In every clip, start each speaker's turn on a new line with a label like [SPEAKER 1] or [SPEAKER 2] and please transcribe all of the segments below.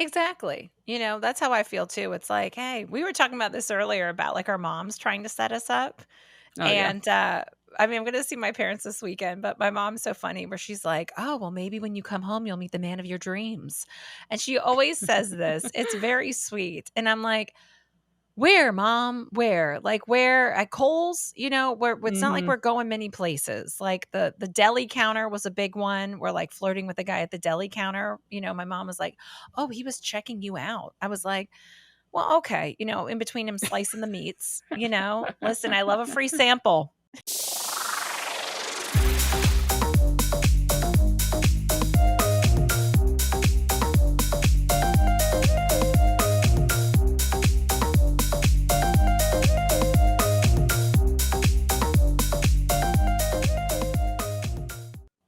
[SPEAKER 1] Exactly. That's how I feel too. It's like, hey, we were talking about this earlier about like our moms trying to set us up.
[SPEAKER 2] Oh yeah.
[SPEAKER 1] And I'm going to see my parents this weekend, but my mom's so funny where she's like, oh, well, maybe when you come home, you'll meet the man of your dreams. And she always says this. It's very sweet. And I'm like, where, mom? Where? Like where at Kohl's? Where it's not like
[SPEAKER 2] Hmm.
[SPEAKER 1] we're going many places. Like the deli counter was a big one. We're like flirting with the guy at the deli counter. My mom was like, "Oh, he was checking you out." I was like, "Well, okay." In between him slicing the meats. Listen, I love a free sample.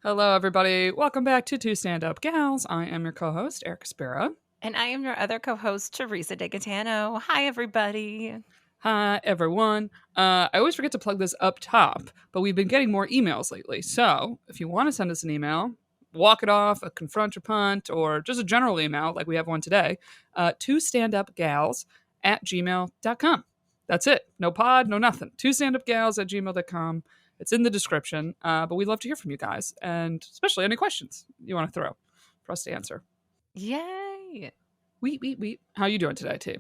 [SPEAKER 2] Hello, everybody. Welcome back to Two Stand-Up Gals. I am your co-host, Erica Spira.
[SPEAKER 1] And I am your other co-host, Teresa DeGatano. Hi, everybody.
[SPEAKER 2] Hi, everyone. I always forget to plug this up top, but we've been getting more emails lately. So if you want to send us an email, walk it off, a confront or punt, or just a general email like we have one today, twostandupgals@gmail.com. That's it. No pod, no nothing. Twostandupgals@gmail.com. It's in the description, but we'd love to hear from you guys, and especially any questions you want to throw for us to answer.
[SPEAKER 1] Yay.
[SPEAKER 2] Wheat. How you doing today, T?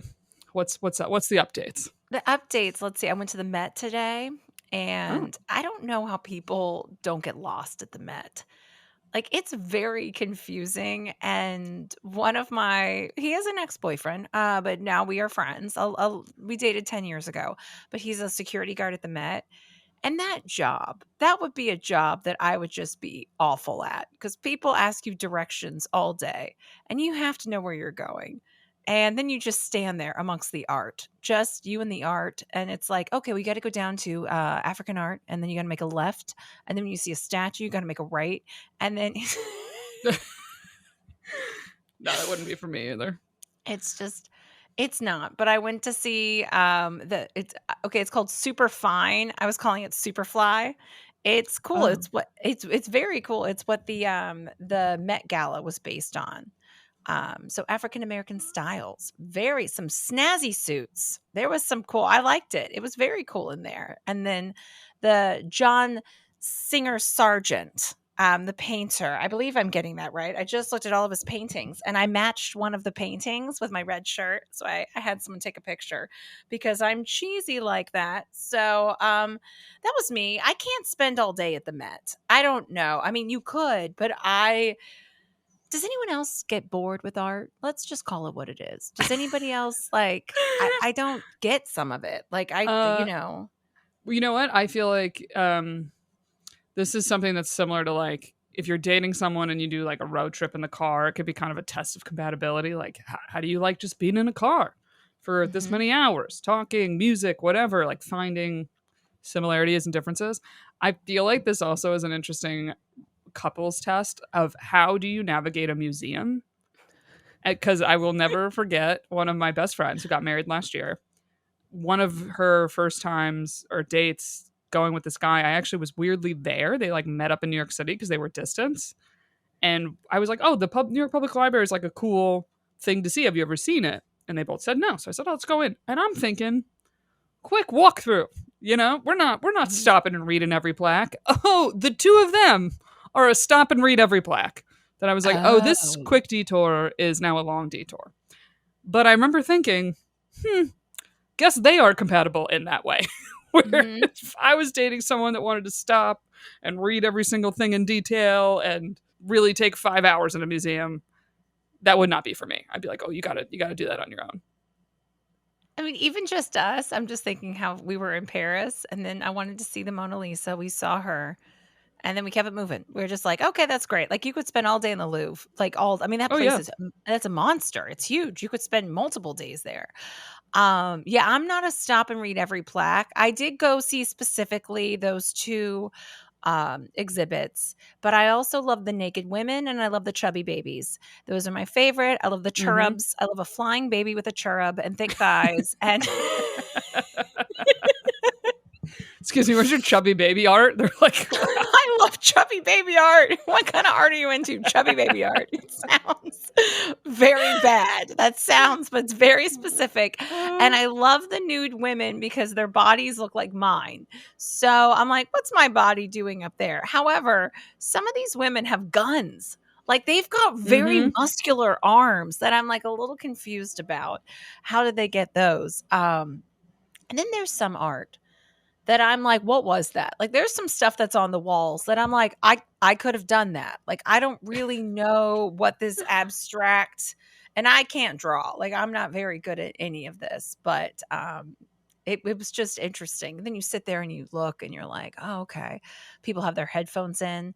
[SPEAKER 2] What's up? What's the updates?
[SPEAKER 1] The updates, let's see. I went to the Met today,
[SPEAKER 2] Oh.
[SPEAKER 1] and I don't know how people don't get lost at the Met. Like, it's very confusing, and he has an ex-boyfriend, but now we are friends. We dated 10 years ago, but he's a security guard at the Met. And that would be a job that I would just be awful at because people ask you directions all day and you have to know where you're going. And then you just stand there amongst the art, just you and the art. And it's like, okay, we got to go down to African art. And then you got to make a left. And then when you see a statue, you got to make a right. And then
[SPEAKER 2] No, that wouldn't be for me either.
[SPEAKER 1] it's not. But I went to see it's called Super Fine. I was calling it Superfly. It's cool.
[SPEAKER 2] Oh.
[SPEAKER 1] It's very cool. It's what the Met Gala was based on. So African American styles, some snazzy suits. There was some cool. I liked it. It was very cool in there. And then the John Singer Sargent, the painter. I believe I'm getting that right. I just looked at all of his paintings and I matched one of the paintings with my red shirt. So I had someone take a picture because I'm cheesy like that. So that was me. I can't spend all day at the Met. I don't know. I mean, you could, but does anyone else get bored with art? Let's just call it what it is. Does anybody else I don't get some of it. Like
[SPEAKER 2] Well, you know what? I feel like this is something that's similar to like if you're dating someone and you do like a road trip in the car, it could be kind of a test of compatibility. Like, how do you like just being in a car for this
[SPEAKER 1] Mhm.
[SPEAKER 2] many hours, talking, music, whatever, like finding similarities and differences? I feel like this also is an interesting couples test of how do you navigate a museum? Because I will never forget one of my best friends who got married last year. One of her first times or dates going with this guy, I actually was weirdly there. They like met up in New York City because they were distance. And I was like, oh, the New York Public Library is like a cool thing to see. Have you ever seen it? And they both said no. So I said, oh, let's go in. And I'm thinking, quick walkthrough. We're not
[SPEAKER 1] Mhm.
[SPEAKER 2] stopping and reading every plaque. Oh, the two of them are a stop and read every plaque. Then I was like, oh, this
[SPEAKER 1] Oh.
[SPEAKER 2] quick detour is now a long detour. But I remember thinking, guess they are compatible in that way. Where
[SPEAKER 1] Mhm.
[SPEAKER 2] if I was dating someone that wanted to stop and read every single thing in detail and really take 5 hours in a museum, that would not be for me. I'd be like, oh, you gotta do that on your own.
[SPEAKER 1] I mean, even just us, I'm just thinking how we were in Paris and then I wanted to see the Mona Lisa. We saw her and then we kept it moving. We were just like, okay, that's great. Like you could spend all day in the Louvre. I mean, that
[SPEAKER 2] Oh
[SPEAKER 1] place
[SPEAKER 2] yeah.
[SPEAKER 1] is that's a monster. It's huge. You could spend multiple days there. Yeah, I'm not a stop and read every plaque. I did go see specifically those two exhibits, but I also love the naked women and I love the chubby babies. Those are my favorite. I love the
[SPEAKER 2] Mm-hmm.
[SPEAKER 1] cherubs. I love a flying baby with a cherub and thick thighs. And
[SPEAKER 2] Excuse me, where's your chubby baby art? They're like,
[SPEAKER 1] I love chubby baby art. What kind of art are you into? Chubby baby art. It sounds very bad. That sounds, but it's very specific. And I love the nude women because their bodies look like mine. So I'm like, what's my body doing up there? However, some of these women have guns. Like they've got very
[SPEAKER 2] Mm-hmm.
[SPEAKER 1] muscular arms that I'm like a little confused about. How did they get those? And then there's some art that I'm like, what was that? Like there's some stuff that's on the walls that I'm like, I could have done that. Like I don't really know what this abstract, and I can't draw. Like I'm not very good at any of this, but it was just interesting. And then you sit there and you look and you're like, oh, okay. People have their headphones in.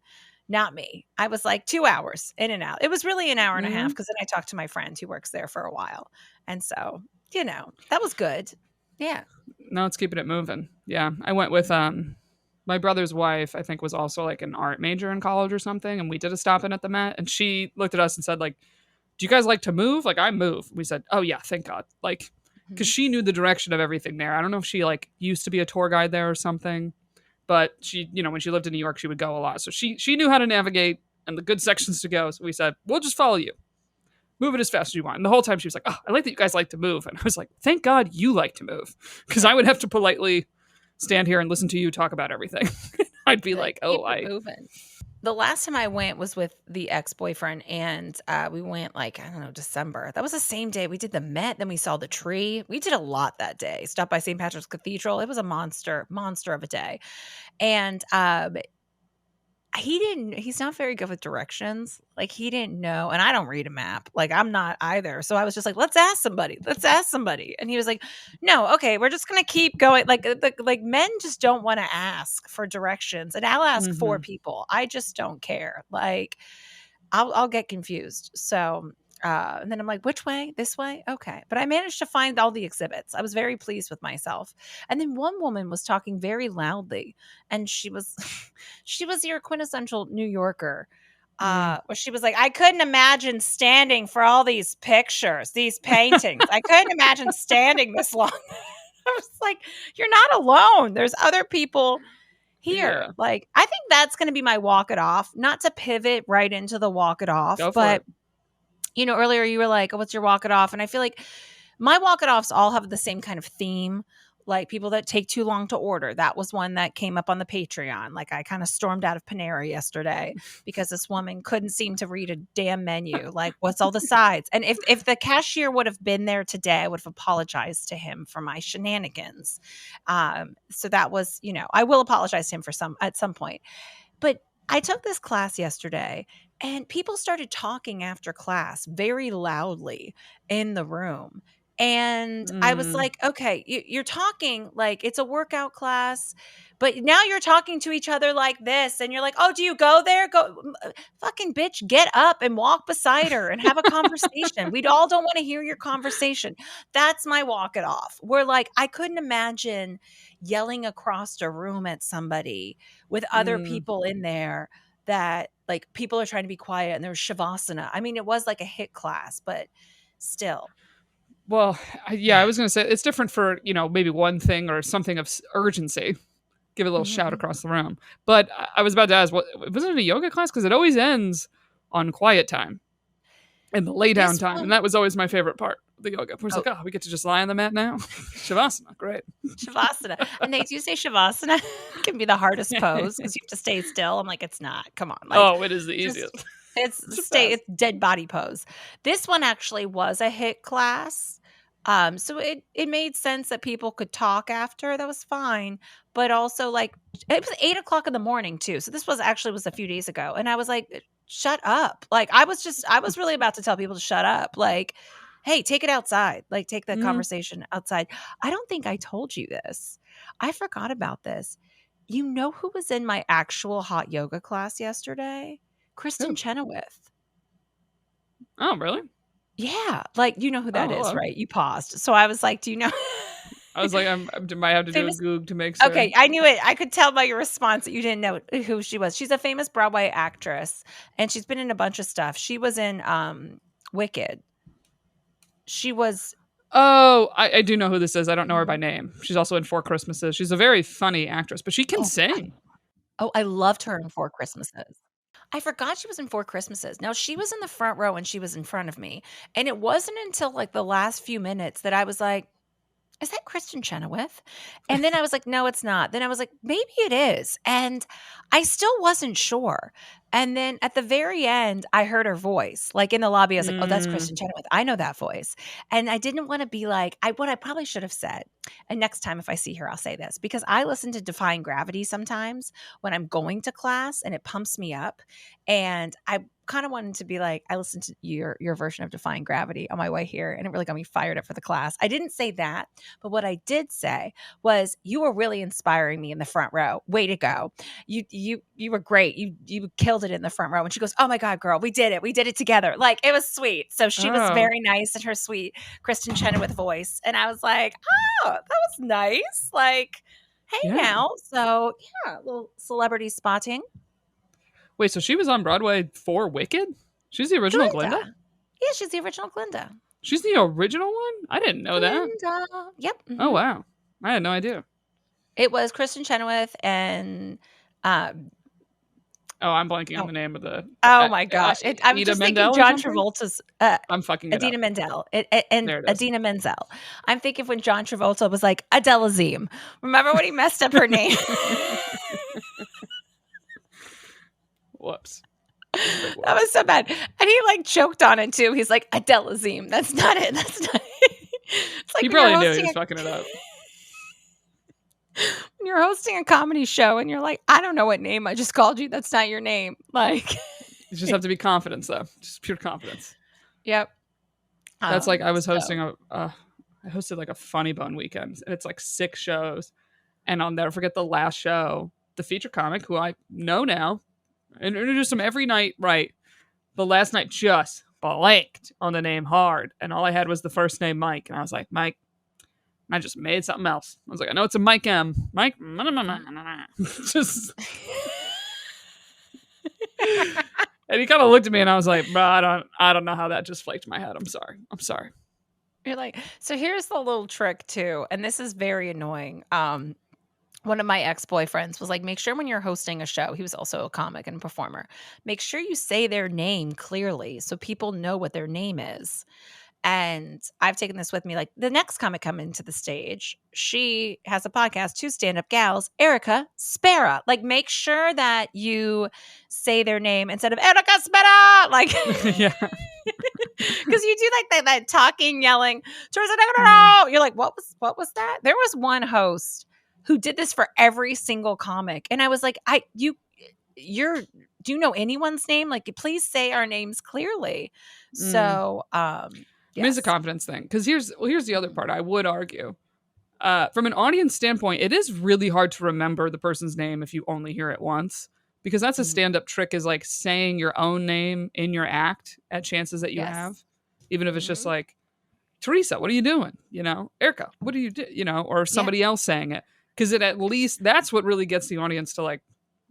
[SPEAKER 1] Not me. I was like 2 hours in and out. It was really an hour and a half
[SPEAKER 2] Mm-hmm.
[SPEAKER 1] because then I talked to my friend who works there for a while. And so, that was good. Yeah.
[SPEAKER 2] No, it's keeping it moving. Yeah, I went with my brother's wife. I think was also like an art major in college or something, and we did a stop in at the Met, and she looked at us and said like, "Do you guys like to move? Like I move." We said, "Oh yeah, thank God." Like because
[SPEAKER 1] Mhm.
[SPEAKER 2] she knew the direction of everything there. I don't know if she like used to be a tour guide there or something, but she, when she lived in New York, she would go a lot, so she knew how to navigate and the good sections to go. So we said, "We'll just follow you." Move it as fast as you want. And the whole time she was like, "Oh, I like that you guys like to move." And I was like, "Thank God you like to move," because I would have to politely stand here and listen to you talk about everything. I'd be
[SPEAKER 1] Like,
[SPEAKER 2] like, "Oh,
[SPEAKER 1] keep it
[SPEAKER 2] I."
[SPEAKER 1] moving. The last time I went was with the ex-boyfriend, and, we went, like, I don't know, December. That was the same day we did the Met, then we saw the tree. We did a lot that day. Stopped by St. Patrick's Cathedral. It was a monster of a day, and, he's not very good with directions. Like, he didn't know, and I don't read a map. Like, I'm not either. So I was just like, "Let's ask somebody. Let's ask somebody." And he was like, "No, okay, we're just gonna keep going." Like men just don't wanna ask for directions, and I'll ask 4
[SPEAKER 2] Mm-hmm.
[SPEAKER 1] people. I just don't care. Like, I'll get confused. So, and then I'm like, "Which way? This way? Okay." But I managed to find all the exhibits. I was very pleased with myself. And then one woman was talking very loudly, and she was she was your quintessential New Yorker.
[SPEAKER 2] Mm.
[SPEAKER 1] Where she was like, "I couldn't imagine standing for all these pictures, these paintings. I couldn't imagine standing this long." I was like, "You're not alone. There's other people here."
[SPEAKER 2] Yeah,
[SPEAKER 1] Like, I think that's gonna be my walk it off, not to pivot right into the walk it off,
[SPEAKER 2] go for
[SPEAKER 1] but,
[SPEAKER 2] it.
[SPEAKER 1] earlier you were like, "Oh, what's your walk it off?" And I feel like my walk it offs all have the same kind of theme, like people that take too long to order. That was one that came up on the Patreon. Like I kind of stormed out of Panera yesterday because this woman couldn't seem to read a damn menu. Like, what's all the sides? And if the cashier would have been there today, I would have apologized to him for my shenanigans. So that was, I will apologize to him for some at some point. But I took this class yesterday and people started talking after class very loudly in the room. And I was
[SPEAKER 2] Mm.
[SPEAKER 1] like, okay, you're talking like it's a workout class, but now you're talking to each other like this. And you're like, oh, do you go there? Fucking bitch, get up and walk beside her and have a conversation. We all don't want to hear your conversation. That's my walk it off. We're like, I couldn't imagine yelling across a room at somebody with other
[SPEAKER 2] Mm.
[SPEAKER 1] people in there that like people are trying to be quiet and there's shavasana. I mean, it was like a hit class, but still.
[SPEAKER 2] Well, yeah, I was gonna say it's different for maybe one thing or something of urgency. Give it a little shout
[SPEAKER 1] Mhm.
[SPEAKER 2] across the room. But I was about to ask, what was it a yoga class? Because it always ends on quiet time and the lay down
[SPEAKER 1] This
[SPEAKER 2] time, and
[SPEAKER 1] one,
[SPEAKER 2] that was always my favorite part. Of the yoga. Where it's
[SPEAKER 1] oh,
[SPEAKER 2] like, oh, we get to just lie on the mat now. Shavasana, great.
[SPEAKER 1] shavasana. And they do say shavasana can be the hardest pose because you have to stay still. I'm like, it's not. Come on. Like,
[SPEAKER 2] Oh, it is the
[SPEAKER 1] just
[SPEAKER 2] easiest. It's the
[SPEAKER 1] it's
[SPEAKER 2] best.
[SPEAKER 1] dead body pose. This one actually was a hit class. So it made sense that people could talk after. That was fine. But also like it was 8 o'clock in the morning too. So this was a few days ago. And I was like, shut up. Like I was really about to tell people to shut up. Like, hey, take it outside. Like take the
[SPEAKER 2] Mm-hmm.
[SPEAKER 1] conversation outside. I don't think I told you this. I forgot about this. You know who was in my actual hot yoga class yesterday? Kristen
[SPEAKER 2] Who?
[SPEAKER 1] Chenoweth.
[SPEAKER 2] Oh, really?
[SPEAKER 1] Yeah, like, you know who
[SPEAKER 2] Oh,
[SPEAKER 1] that is,
[SPEAKER 2] hello.
[SPEAKER 1] right? You paused. So I was like, "Do you know?"
[SPEAKER 2] I was like, might have to do a
[SPEAKER 1] Famous.
[SPEAKER 2] goog to make sure.
[SPEAKER 1] Okay, I knew it. I could tell by your response that you didn't know who she was. She's a famous Broadway actress, and she's been in a bunch of stuff. She was in, Wicked. She was
[SPEAKER 2] Oh, I do know who this is. I don't know her by
[SPEAKER 1] Mhm.
[SPEAKER 2] name. She's also in Four Christmases. She's a very funny actress, but she can
[SPEAKER 1] Oh,
[SPEAKER 2] sing.
[SPEAKER 1] Oh, I loved her in Four Christmases. I forgot she was in Four Christmases. Now, she was in the front row and she was in front of me, and it wasn't until, like, the last few minutes that I was like, "Is that Kristen Chenoweth?" And then I was like, "No, it's not." Then I was like, "Maybe it is." And I still wasn't sure. And then at the very end, I heard her voice. Like in the lobby, I was like, "Oh, that's
[SPEAKER 2] Mm.
[SPEAKER 1] Kristen Chenoweth. I know that voice." And I didn't want to be like, what I probably should have said. And next time if I see her, I'll say this because I listen to Defying Gravity sometimes when I'm going to class and it pumps me up. And I kind of wanted to be like, I listened to your version of Defying Gravity on my way here, and it really got me fired up for the class. I didn't say that, but what I did say was, "You were really inspiring me in the front row. Way to go! You were great. You killed it in the front row." And she goes, "Oh my god, girl, we did it. We did it together." Like it was sweet. So she was
[SPEAKER 2] Oh,
[SPEAKER 1] very nice in her sweet Kristen Chenoweth voice, and I was like, "Oh, that was nice." Like, hey
[SPEAKER 2] yeah.
[SPEAKER 1] now, so yeah, a little celebrity spotting.
[SPEAKER 2] Wait, so she was on Broadway for Wicked? She's the original Glinda?
[SPEAKER 1] Glinda. Yeah, she's the original Glinda.
[SPEAKER 2] She's the original one? I didn't know that.
[SPEAKER 1] Glinda. Yep.
[SPEAKER 2] Oh, wow. I had no idea.
[SPEAKER 1] It was Kristen Chenoweth and um
[SPEAKER 2] Oh, I'm blanking on
[SPEAKER 1] oh,
[SPEAKER 2] the name of the
[SPEAKER 1] oh my gosh. I'm
[SPEAKER 2] Ida
[SPEAKER 1] just thinking
[SPEAKER 2] Menzel or
[SPEAKER 1] John
[SPEAKER 2] something?
[SPEAKER 1] Travolta's
[SPEAKER 2] I'm fucking it up.
[SPEAKER 1] Adina Menzel and
[SPEAKER 2] There it is.
[SPEAKER 1] Adina Menzel. I'm thinking when John Travolta was like Adele Azim. Remember when he messed up her name?
[SPEAKER 2] Whoops. Those are big
[SPEAKER 1] That
[SPEAKER 2] words.
[SPEAKER 1] was so bad. And he like choked on it too. He's like Adele Azim. That's not it. That's not it. It's like
[SPEAKER 2] He
[SPEAKER 1] when you're
[SPEAKER 2] probably knew he
[SPEAKER 1] hosting
[SPEAKER 2] was fucking it up.
[SPEAKER 1] a comedy show and you're like, I don't know what name I just called you. That's not your name. Like,
[SPEAKER 2] You just have to be confident, though. Just pure confidence.
[SPEAKER 1] yep.
[SPEAKER 2] That's like I was
[SPEAKER 1] So
[SPEAKER 2] hosting I hosted like a Funny Bone weekend, and it's like 6 shows, and I'll never forget the last show. The feature comic, who I know now, and introduced him every night. Right, the last night just blanked on the name hard, and all I had was the first name Mike, and I was like, Mike. I just made something else. I was like, I know it's a Mike M. Mike, just. And he kind of looked at me, and I was like, "Bro, I don't know how that just flaked my head. I'm sorry. I'm sorry."
[SPEAKER 1] you're like, so here's the little trick too, and this is very annoying. One of my ex-boyfriends was like, make sure when you're hosting a show, he was also a comic and performer, make sure you say their name clearly so people know what their name is. And I've taken this with me. Like the next comic coming to the stage, she has a podcast, Two Stand-Up Gals, Erica Spera. Like make sure that you say their name instead of Erica Spera. Like
[SPEAKER 2] Yeah.
[SPEAKER 1] because you do like that talking, yelling, "Teresa
[SPEAKER 2] Mhm.
[SPEAKER 1] Negro." You're like, what was that? There was one host who did this for every single comic. And I was like, you're do you know anyone's name? Like, please say our names clearly.
[SPEAKER 2] Mm.
[SPEAKER 1] So
[SPEAKER 2] I mean, it's a
[SPEAKER 1] yes.
[SPEAKER 2] confidence thing. Because here's the other part. I would argue, from an audience standpoint, it is really hard to remember the person's name if you only hear it once. Because that's a
[SPEAKER 1] Mhm.
[SPEAKER 2] stand-up trick, is like saying your own name in your act at chances that you
[SPEAKER 1] Yes.
[SPEAKER 2] have, even if it's just
[SPEAKER 1] Mhm.
[SPEAKER 2] like, Teresa, what are you doing? Erica, what do you do? Or
[SPEAKER 1] Yeah.
[SPEAKER 2] somebody else saying it. Because it, at least that's what really gets the audience to like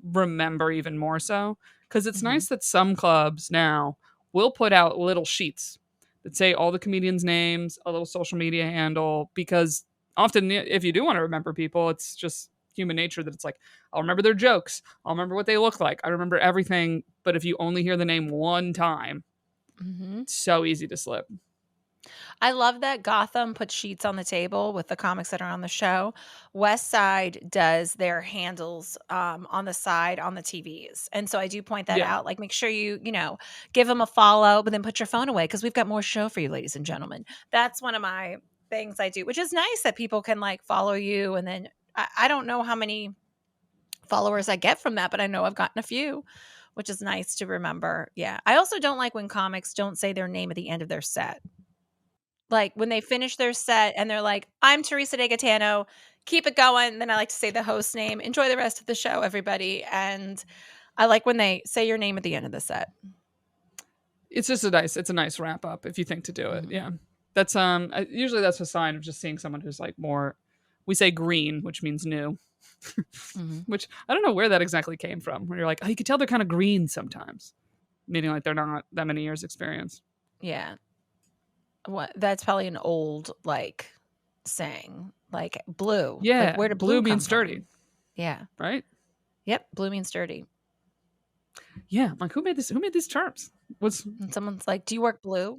[SPEAKER 2] remember even more so. Because it's
[SPEAKER 1] Mhm.
[SPEAKER 2] nice that some clubs now will put out little sheets that say all the comedians' names, a little social media handle. Because often, if you do want to remember people, it's just human nature that it's like, I'll remember their jokes, I'll remember what they look like, I remember everything. But if you only hear the name one time,
[SPEAKER 1] Mhm.
[SPEAKER 2] it's so easy to slip.
[SPEAKER 1] I love that Gotham puts sheets on the table with the comics that are on the show. West Side does their handles on the side on the TVs. And so I do point that
[SPEAKER 2] Yeah.
[SPEAKER 1] out. Like, make sure you give them a follow, but then put your phone away because we've got more show for you, ladies and gentlemen. That's one of my things I do, which is nice that people can like follow you. And then I don't know how many followers I get from that, but I know I've gotten a few, which is nice to remember. Yeah. I also don't like when comics don't say their name at the end of their set. Like, when they finish their set and they're like, "I'm Teresa De Gaetano, keep it going." Then I like to say the host name, "Enjoy the rest of the show, everybody." And I like when they say your name at the end of the set.
[SPEAKER 2] It's a nice wrap up if you think to do it.
[SPEAKER 1] Mhm,
[SPEAKER 2] Yeah. That's usually that's a sign of just seeing someone who's like more, we say green, which means new.
[SPEAKER 1] mhm.
[SPEAKER 2] Which I don't know where that exactly came from. Where you're like, oh, you could tell they're kind of green sometimes, meaning like they're not that many years experience.
[SPEAKER 1] Yeah. What that's probably an old, like, saying, like, blue. Like,
[SPEAKER 2] Yeah,
[SPEAKER 1] where did blue
[SPEAKER 2] blue
[SPEAKER 1] come
[SPEAKER 2] means sturdy,
[SPEAKER 1] from? Yeah.
[SPEAKER 2] right?
[SPEAKER 1] Yep, blue means dirty.
[SPEAKER 2] Yeah, I'm like, who made this? Who made these terms? Was
[SPEAKER 1] And someone's like, "Do you work blue?"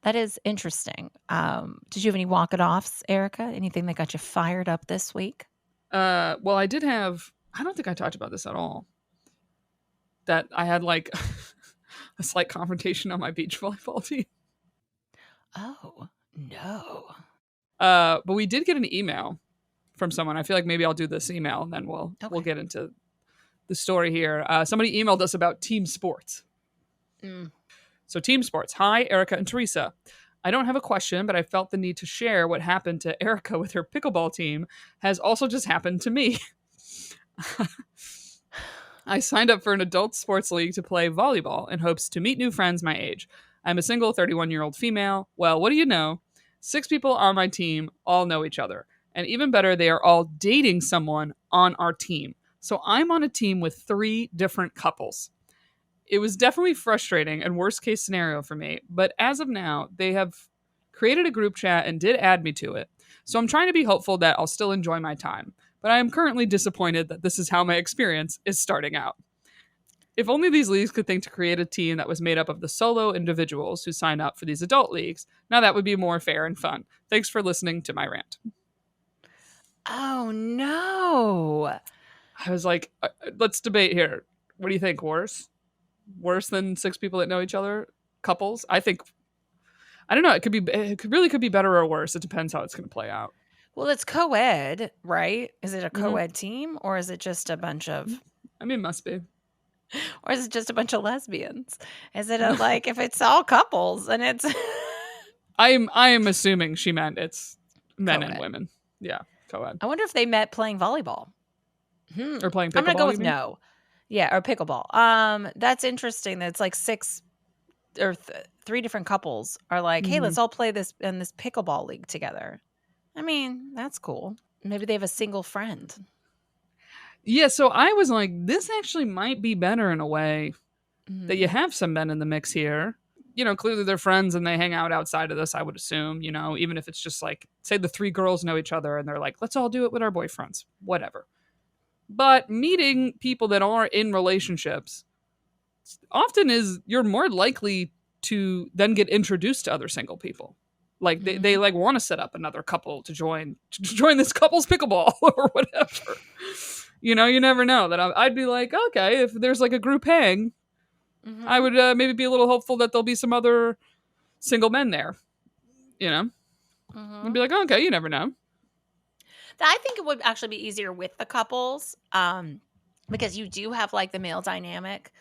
[SPEAKER 1] That is interesting. Did you have any walk it offs, Erica? Anything that got you fired up this week?
[SPEAKER 2] well, I did have. I don't think I talked about this at all. That I had like a slight confrontation on my beach volleyball team.
[SPEAKER 1] Oh, no.
[SPEAKER 2] But we did get an email from someone. I feel like maybe I'll do this email and then we'll
[SPEAKER 1] Okay.
[SPEAKER 2] get into the story here. Somebody emailed us about team sports.
[SPEAKER 1] Mm.
[SPEAKER 2] So team sports. Hi, Erica and Teresa. I don't have a question, but I felt the need to share what happened to Erica with her pickleball team has also just happened to me. I signed up for an adult sports league to play volleyball in hopes to meet new friends my age. I'm a single 31-year-old female. Well, what do you know? 6 people on my team all know each other. And even better, they are all dating someone on our team. So I'm on a team with 3 different couples. It was definitely frustrating and worst case scenario for me, but as of now, they have created a group chat and did add me to it. So I'm trying to be hopeful that I'll still enjoy my time, but I am currently disappointed that this is how my experience is starting out. If only these leagues could think to create a team that was made up of the solo individuals who sign up for these adult leagues. Now that would be more fair and fun. Thanks for listening to my rant.
[SPEAKER 1] Oh, no.
[SPEAKER 2] I was like, let's debate here. What do you think? Worse? Worse than 6 people that know each other? Couples? I think I don't know. It could be better or worse. It depends how it's going to play out.
[SPEAKER 1] Well, it's co-ed, right? Is it a
[SPEAKER 2] Mm-hmm.
[SPEAKER 1] co-ed team or is it just a bunch of
[SPEAKER 2] I mean, it must be.
[SPEAKER 1] or is it just a bunch of lesbians? Is it a like if it's all couples and it's
[SPEAKER 2] I am assuming she meant it's men and
[SPEAKER 1] co-ed?
[SPEAKER 2] women. Yeah, co-ed.
[SPEAKER 1] I wonder if they met playing volleyball.
[SPEAKER 2] Or playing
[SPEAKER 1] I'm gonna go
[SPEAKER 2] pickleball, you
[SPEAKER 1] with
[SPEAKER 2] mean?
[SPEAKER 1] no. Yeah, or pickleball. That's interesting. That it's like 6 or 3 different couples are like, "Hey,
[SPEAKER 2] Mm-hmm.
[SPEAKER 1] let's all play this in this pickleball league together." I mean, that's cool. Maybe they have a single friend.
[SPEAKER 2] Yeah, so I was like, this actually might be better in a way that you
[SPEAKER 1] Mhm.
[SPEAKER 2] have some men in the mix here. You know, clearly they're friends and they hang out outside of this, I would assume, even if it's just like, say the 3 girls know each other and they're like, let's all do it with our boyfriends, whatever. But meeting people that are in relationships often is you're more likely to then get introduced to other single people. Like they
[SPEAKER 1] Mhm.
[SPEAKER 2] like want to set up another couple to join this couple's pickleball or whatever. You never know. That I'd be like, okay, if there's like a group hang, I
[SPEAKER 1] Mhm.
[SPEAKER 2] would maybe be a little hopeful that there'll be some other single men there. You know, I'd be
[SPEAKER 1] Mhm.
[SPEAKER 2] like, okay, you never know.
[SPEAKER 1] I think it would actually be easier with the couples, because you do have like the male dynamic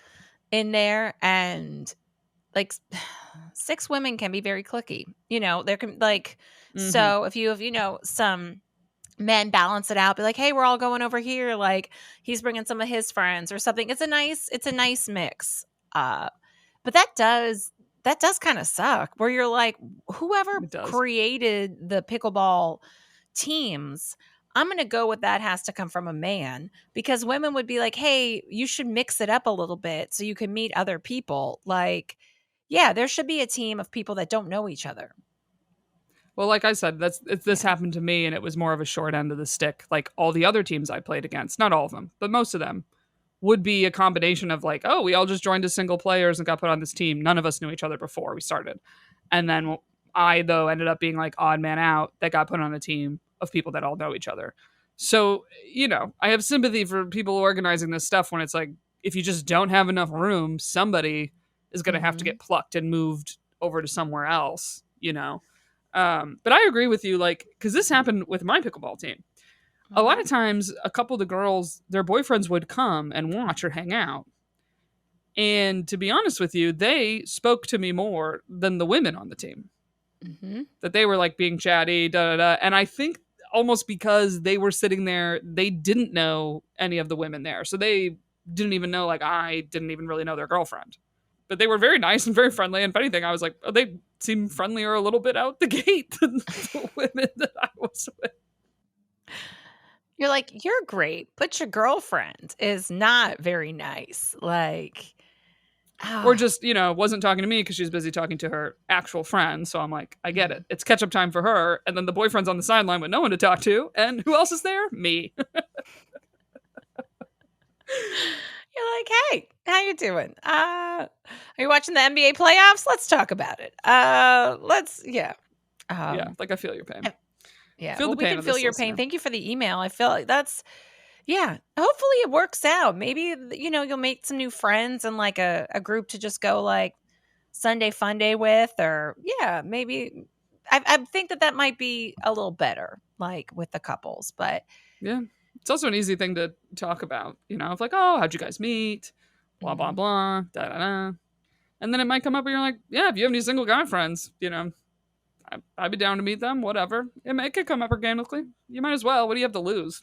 [SPEAKER 1] in there, and like 6 women can be very cliquey. There can like
[SPEAKER 2] Hmm.
[SPEAKER 1] so if you some men balance it out, be like, hey, we're all going over here. Like he's bringing some of his friends or something. It's a nice mix. Uh, but that does kind of suck where you're like, whoever
[SPEAKER 2] It does.
[SPEAKER 1] created the pickleball teams, I'm going to go with that has to come from a man because women would be like, hey, you should mix it up a little bit so you can meet other people. Like, yeah, there should be a team of people that don't know each other.
[SPEAKER 2] Well, like I said, this
[SPEAKER 1] Yeah.
[SPEAKER 2] happened to me, and it was more of a short end of the stick. Like all the other teams I played against, not all of them, but most of them, would be a combination of like, oh, we all just joined as single players and got put on this team. None of us knew each other before we started, and then I though ended up being like odd man out that got put on a team of people that all know each other. So I have sympathy for people organizing this stuff when it's like if you just don't have enough room, somebody is going to have to
[SPEAKER 1] Mhm.
[SPEAKER 2] get plucked and moved over to somewhere else. But I agree with you, like, because this happened with my pickleball team. A lot
[SPEAKER 1] Mhm.
[SPEAKER 2] of times, a couple of the girls, their boyfriends would come and watch or hang out. And to be honest with you, they spoke to me more than the women on the team.
[SPEAKER 1] Mhm.
[SPEAKER 2] That they were like being chatty, da da da. And I think almost because they were sitting there, they didn't know any of the women there. So they didn't even know, like, I didn't even really know their girlfriend. But they were very nice and very friendly. And if anything, I was like, oh, they seem friendlier a little bit out the gate than the women that I was with.
[SPEAKER 1] You're like, "You're great, but your girlfriend is not very nice." Like,
[SPEAKER 2] Or
[SPEAKER 1] oh,
[SPEAKER 2] just, wasn't talking to me because she's busy talking to her actual friend. So I'm like, I get
[SPEAKER 1] mhm.
[SPEAKER 2] it. It's catch up time for her. And then the boyfriend's on the sideline with no one to talk to. And who else is there? Me.
[SPEAKER 1] You're like, "Hey, how you doing? Are you watching the NBA playoffs? Let's talk about it. Let's yeah."
[SPEAKER 2] Yeah,
[SPEAKER 1] Um,
[SPEAKER 2] like I feel your pain.
[SPEAKER 1] I yeah,
[SPEAKER 2] Feel
[SPEAKER 1] well,
[SPEAKER 2] the
[SPEAKER 1] we
[SPEAKER 2] pain
[SPEAKER 1] can
[SPEAKER 2] of
[SPEAKER 1] feel
[SPEAKER 2] this
[SPEAKER 1] your pain.
[SPEAKER 2] listener.
[SPEAKER 1] Thank you for the email. I feel like that's yeah, hopefully it works out. Maybe, you'll make some new friends and, like, a group to just go, like, Sunday fun day with or yeah, maybe I think that might be a little better, like, with the couples, but
[SPEAKER 2] Yeah. It's also an easy thing to talk about, of like, oh, how'd you guys meet? Blah, blah,
[SPEAKER 1] mhm.
[SPEAKER 2] blah, da, da, da. And then it might come up where you're like, yeah, if you have any single guy friends, I'd be down to meet them, whatever. It could come up organically. You might as well. What do you have to lose?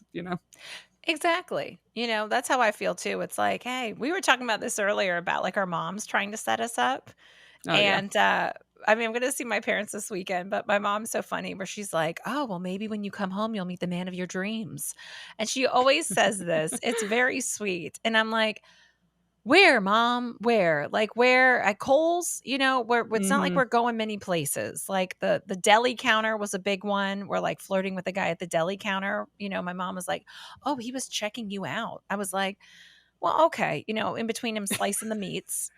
[SPEAKER 1] Exactly. That's how I feel too. It's like, hey, we were talking about this earlier about like our moms trying to set us up.
[SPEAKER 2] Oh, yeah.
[SPEAKER 1] And I mean, I'm going to see my parents this weekend, but my mom's so funny where she's like, oh, well, maybe when you come home, you'll meet the man of your dreams. And she always says this. It's very sweet. And I'm like, where, mom? Where? Like where at Kohl's? Where it's not like
[SPEAKER 2] Mm-hmm.
[SPEAKER 1] we're going many places. Like the deli counter was a big one. We're like flirting with the guy at the deli counter. My mom was like, "Oh, he was checking you out." I was like, "Well, okay." In between him slicing the meats.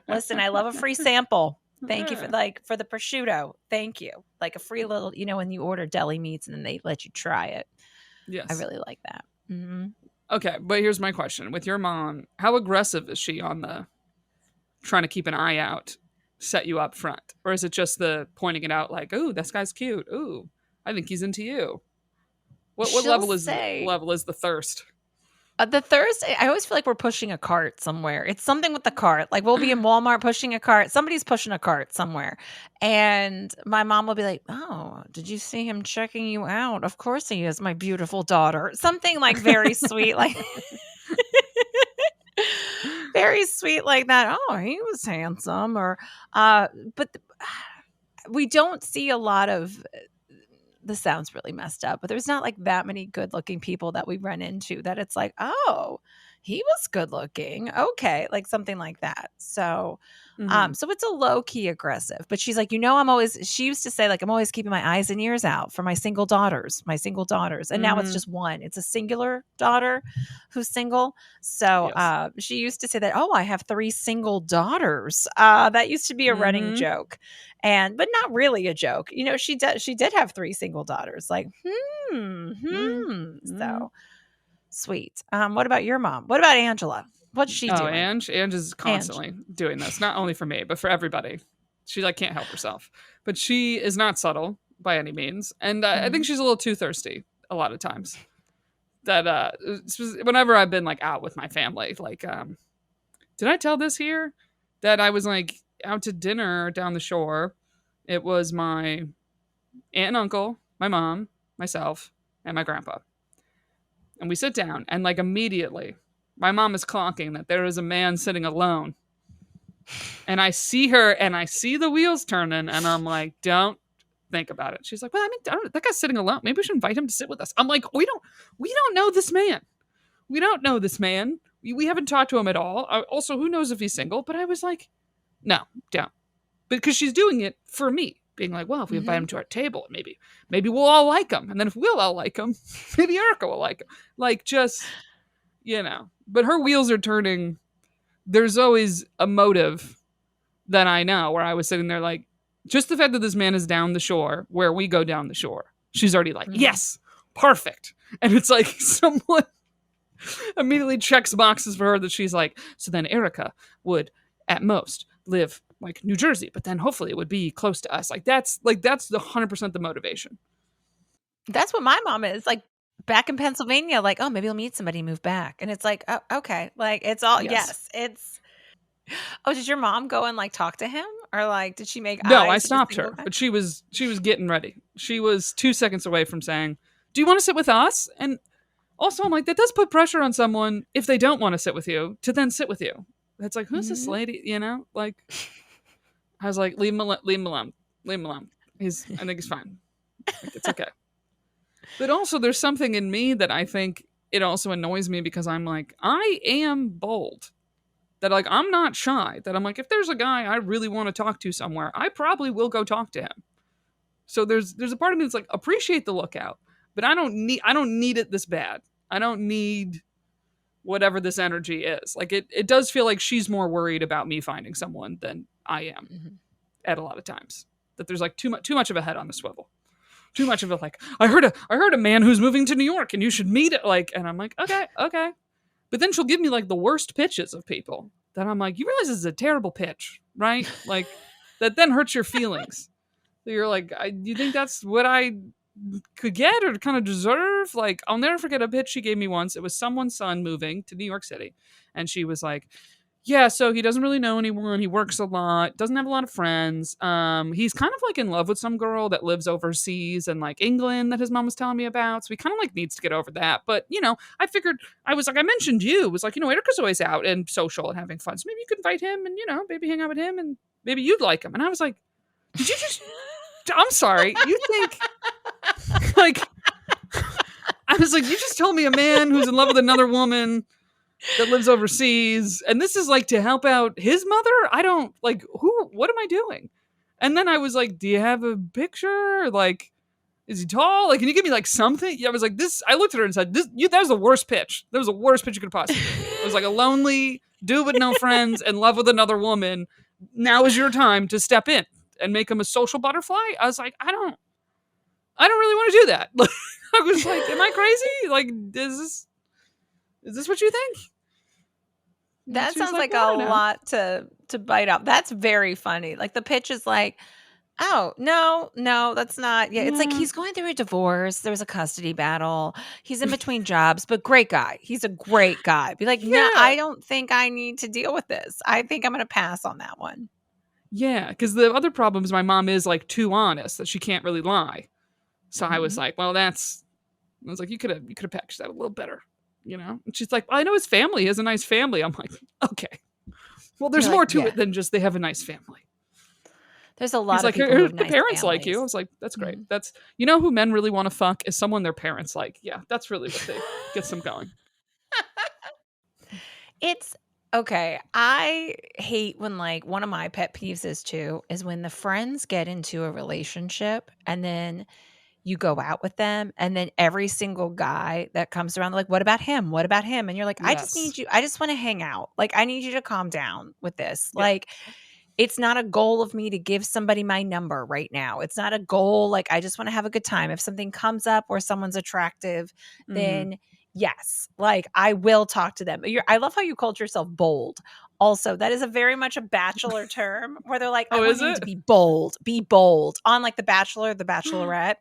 [SPEAKER 1] Listen, I love a free sample. Thank you for the prosciutto. Thank you. Like a free little, when you order deli meats and then they let you try it. I
[SPEAKER 2] Yes.
[SPEAKER 1] really like that. Hmm.
[SPEAKER 2] Okay, but here's my question. With your mom, how aggressive is she on the trying to keep an eye out, set you up front? Or is it just the pointing it out like, ooh, this guy's cute. Ooh, I think he's into you. What
[SPEAKER 1] She'll
[SPEAKER 2] level is the thirst?
[SPEAKER 1] the Thursday, I always feel like we're pushing a cart somewhere. It's something with the cart. Like we'll be in Walmart pushing a cart. Somebody's pushing a cart somewhere. And my mom will be like, "Oh, did you see him checking you out? Of course he is, my beautiful daughter." Something like very sweet, like very sweet like that. "Oh, he was handsome." Or but we don't see a lot of this sounds really messed up, but there's not like that many good looking people that we run into that it's like, oh, he was good looking. Okay. Like something like that. So,
[SPEAKER 2] Mm-hmm.
[SPEAKER 1] so it's a low key aggressive, but she's like, she used to say like, I'm always keeping my eyes and ears out for my single daughters, my single daughters. And now it's
[SPEAKER 2] Mm-hmm.
[SPEAKER 1] just one, it's a singular daughter who's single. So,
[SPEAKER 2] Yes.
[SPEAKER 1] she used to say that, oh, I have three single daughters. That used to be a running
[SPEAKER 2] Mm-hmm.
[SPEAKER 1] joke but not really a joke. She did have three single daughters. Like,
[SPEAKER 2] Mm-hmm.
[SPEAKER 1] so sweet. What about your mom? What about Angela? What's she
[SPEAKER 2] Oh,
[SPEAKER 1] doing?
[SPEAKER 2] Ange is
[SPEAKER 1] Ange.
[SPEAKER 2] constantly doing this, not only for me, but for everybody. She like can't help herself, but she is not subtle by any means, and I think
[SPEAKER 1] Mhm.
[SPEAKER 2] she's a little too thirsty a lot of times. That whenever I've been like out with my family, like did I tell this here that I was like out to dinner down the shore? It was my aunt and uncle, my mom, myself, and my grandpa, and we sit down, and like immediately, my mom is clocking that there is a man sitting alone. And I see her and I see the wheels turning, and I'm like, don't think about it. She's like, well, I mean, that guy's sitting alone. Maybe we should invite him to sit with us. I'm like, we don't know this man. We don't know this man. We haven't talked to him at all. Also, who knows if he's single? But I was like, no, don't. Because she's doing it for me, being like, well, if we invite
[SPEAKER 1] Mhm.
[SPEAKER 2] him to our table, maybe we'll all like him. And then if we'll all like him, maybe Erica will like him. Like, just, But her wheels are turning. There's always a motive that I know where I was sitting there like, just the fact that this man is down the shore where we go down the shore, she's already like,
[SPEAKER 1] Mhm.
[SPEAKER 2] yes, perfect. And it's like someone immediately checks boxes for her that she's like, so then Erica would at most live like New Jersey, but then hopefully it would be close to us. That's the 100% the motivation.
[SPEAKER 1] That's what my mom is like back in Pennsylvania. Like, oh, maybe I'll meet somebody, and move back, and it's like, oh, okay, like it's all
[SPEAKER 2] Yes.
[SPEAKER 1] yes, it's. Oh, did your mom go and like talk to him, or like did she make
[SPEAKER 2] No, I
[SPEAKER 1] eyes at the
[SPEAKER 2] stopped
[SPEAKER 1] single
[SPEAKER 2] her,
[SPEAKER 1] guy?
[SPEAKER 2] but she was getting ready. She was 2 seconds away from saying, "Do you want to sit with us?" And also, I'm like, that does put pressure on someone if they don't want to sit with you to then sit with you. It's like, who's this
[SPEAKER 1] Mhm.
[SPEAKER 2] lady? Like I was like, leave him alone, leave him alone. I think he's fine. Like it's okay. But also, there's something in me that I think it also annoys me because I'm like, I am bold. That like I'm not shy. That I'm like, if there's a guy I really want to talk to somewhere, I probably will go talk to him. So there's a part of me that's like, appreciate the lookout, but I don't need it this bad. I don't need whatever this energy is. Like it does feel like she's more worried about me finding someone than I am
[SPEAKER 1] Mhm.
[SPEAKER 2] at a lot of times. That there's like too much of a head on the swivel. Too much of a like, I heard a man who's moving to New York and you should meet it. Like, and I'm like, okay. But then she'll give me like the worst pitches of people. Then I'm like, you realize this is a terrible pitch, right? Like that then hurts your feelings. So you're like, you think that's what I could get or kind of deserve? Like, I'll never forget a pitch she gave me once. It was someone's son moving to New York City. And she was like, yeah, so he doesn't really know anyone. He works a lot, doesn't have a lot of friends. He's kind of like in love with some girl that lives overseas in like England that his mom was telling me about. So he kind of like needs to get over that. But I figured I was like, I mentioned you. It was like, Erica's always out and social and having fun. So maybe you could invite him and maybe hang out with him and maybe you'd like him. And I was like, did you just? I'm sorry. You think like I was like, you just told me a man who's in love with another woman that lives overseas, and this is like to help out his mother? I don't like what am I doing? And then I was like, do you have a picture? Like, is he tall? Like, can you give me like something? Yeah, I was like, this. I looked at her and said, that was the worst pitch. That was the worst pitch you could possibly do. It was like a lonely dude with no friends in love with another woman. Now is your time to step in and make him a social butterfly. I was like, I don't really want to do that. I was like, am I crazy? Like, is this what you think?
[SPEAKER 1] That sounds like a lot to bite up. That's very funny. Like the pitch is like, oh, no, that's not. Yeah, it's like he's going through a divorce. There was a custody battle. He's in between jobs, but great guy. He's a great guy. Be like, no, I don't think I need to deal with this. I think I'm going to pass on that one.
[SPEAKER 2] Yeah, because the other problem is my mom is like too honest that she can't really lie. So I was like, well, I was like, you could have packaged that a little better, And she's like, well, I know his family has a nice family. I'm like, okay. Well, there's more to it than just they have a nice family.
[SPEAKER 1] There's a lot of people who have
[SPEAKER 2] the
[SPEAKER 1] nice
[SPEAKER 2] parents
[SPEAKER 1] families.
[SPEAKER 2] like you. I was like, that's great. That's who men really want to fuck is someone their parents like. Yeah, that's really what they gets them going.
[SPEAKER 1] It's okay. I hate when like one of my pet peeves is when the friends get into a relationship and then you go out with them and then every single guy that comes around, like, what about him? What about him? And you're like, I just need you. I just want to hang out. Like, I need you to calm down with this. Yeah. Like, it's not a goal of me to give somebody my number right now. It's not a goal. Like, I just want to have a good time. If something comes up where someone's attractive, then yes, like I will talk to them. I love how you called yourself bold. Also, that is a very much a Bachelor term where they're like, I want you to be bold on like The Bachelor, The Bachelorette.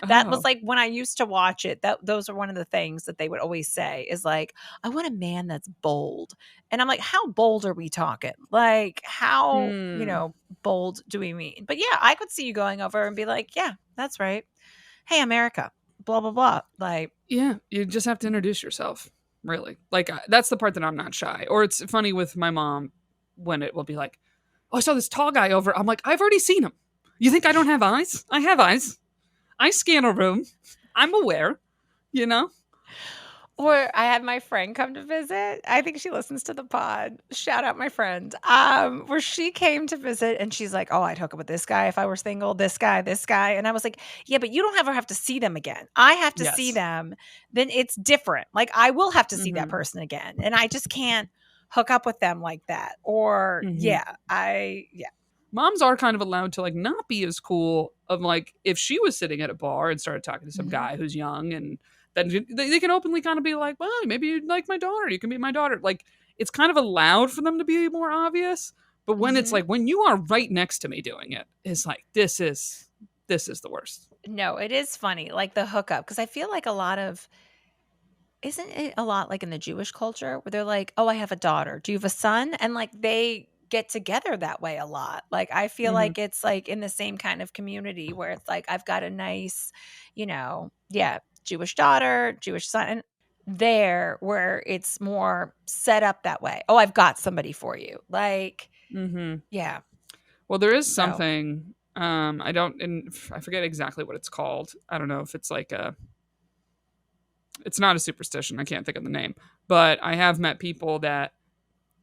[SPEAKER 1] That was like when I used to watch it, those are one of the things that they would always say is like, I want a man that's bold. And I'm like, how bold are we talking? Like how, bold do we mean? But yeah, I could see you going over and be like, yeah, that's right. Hey, America, blah, blah, blah. Like,
[SPEAKER 2] yeah, you just have to introduce yourself. Really. Like, that's the part that I'm not shy. Or it's funny with my mom when it will be like, oh, I saw this tall guy over. I'm like, I've already seen him. You think I don't have eyes? I have eyes. I scan a room. I'm aware,
[SPEAKER 1] Or I had my friend come to visit. I think she listens to the pod. Shout out my friend. Where she came to visit and she's like, oh, I'd hook up with this guy if I were single, this guy. And I was like, yeah, but you don't ever have to see them again. I have to see them. Then it's different. Like I will have to see that person again. And I just can't hook up with them like that. Or
[SPEAKER 2] Moms are kind of allowed to like not be as cool of like if she was sitting at a bar and started talking to some guy who's young and then they can openly kind of be like, well, maybe you'd like my daughter. You can meet my daughter. Like, it's kind of allowed for them to be more obvious. But when it's like, when you are right next to me doing it, it's like, this is the worst.
[SPEAKER 1] No, it is funny. Like the hookup. Because I feel like isn't it a lot like in the Jewish culture where they're like, oh, I have a daughter. Do you have a son? And like they get together that way a lot. Like I feel like it's like in the same kind of community where it's like, I've got a nice, Jewish daughter, Jewish son, and there where it's more set up that way. Oh, I've got somebody for you. Like, yeah.
[SPEAKER 2] Well, there is something, I forget exactly what it's called. I don't know if it's like it's not a superstition. I can't think of the name, but I have met people that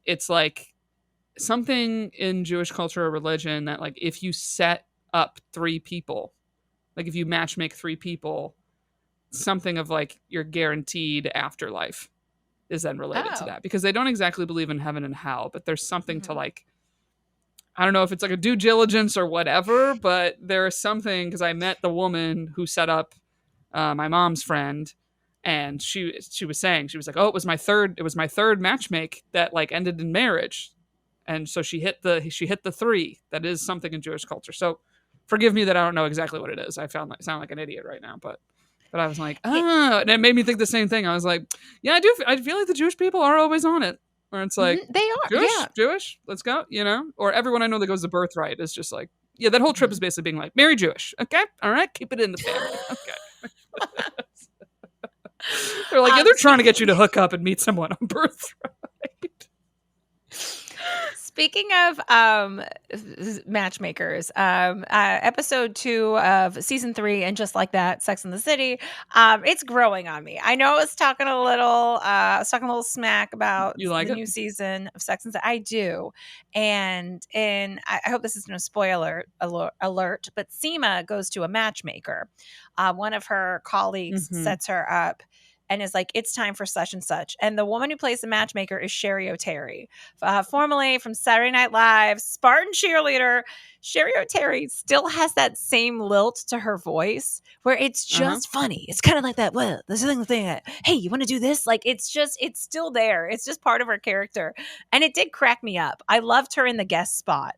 [SPEAKER 2] it's like something in Jewish culture or religion that like, if you set up 3 people, like if you matchmake 3 people, something of like your guaranteed afterlife. is then related to
[SPEAKER 1] Oh.
[SPEAKER 2] that, because they don't exactly believe in heaven and hell, but there's something to
[SPEAKER 1] Mhm.
[SPEAKER 2] like, I don't know if it's like a due diligence or whatever, but there's something, because I met the woman who set up my mom's friend, and she was saying, she was like, oh, it was my third matchmake that like ended in marriage, and so she hit the three. That is something in Jewish culture. So forgive me that I don't know exactly what it is. I sound like an idiot right now, but I was like,
[SPEAKER 1] It
[SPEAKER 2] and it made me think the same thing. I was like, yeah, I feel like the Jewish people are always on it, where it's like,
[SPEAKER 1] Mhm, they are,
[SPEAKER 2] Jewish,
[SPEAKER 1] yeah.
[SPEAKER 2] Jewish, let's go, or everyone I know that goes to birthright is just like, yeah, that whole trip is
[SPEAKER 1] Mhm.
[SPEAKER 2] basically being like, marry Jewish, okay, all right, keep it in the family, okay. They're like, yeah, they're trying to get you
[SPEAKER 1] Speaking
[SPEAKER 2] to hook up and meet someone on birthright.
[SPEAKER 1] Speaking of matchmakers, episode 2 of season 3, and just like that, Sex in the City, it's growing on me. I know I was talking a little smack about
[SPEAKER 2] You like
[SPEAKER 1] the
[SPEAKER 2] it?
[SPEAKER 1] new season of Sex and the City. I do, and I hope this isn't a spoiler alert, but Seema goes to a matchmaker. One of her colleagues
[SPEAKER 2] Mm-hmm.
[SPEAKER 1] sets her up and is like, it's time for such and such. And the woman who plays the matchmaker is Sherry O'Terry, formerly from Saturday Night Live, Spartan cheerleader. Sherry O'Terry still has that same lilt to her voice where it's
[SPEAKER 2] Uh-huh.
[SPEAKER 1] just funny. It's kind of like that, well, this is the thing, hey, you want to do this? Like, it's still there. It's just part of her character. And it did crack me up. I loved her in the guest spot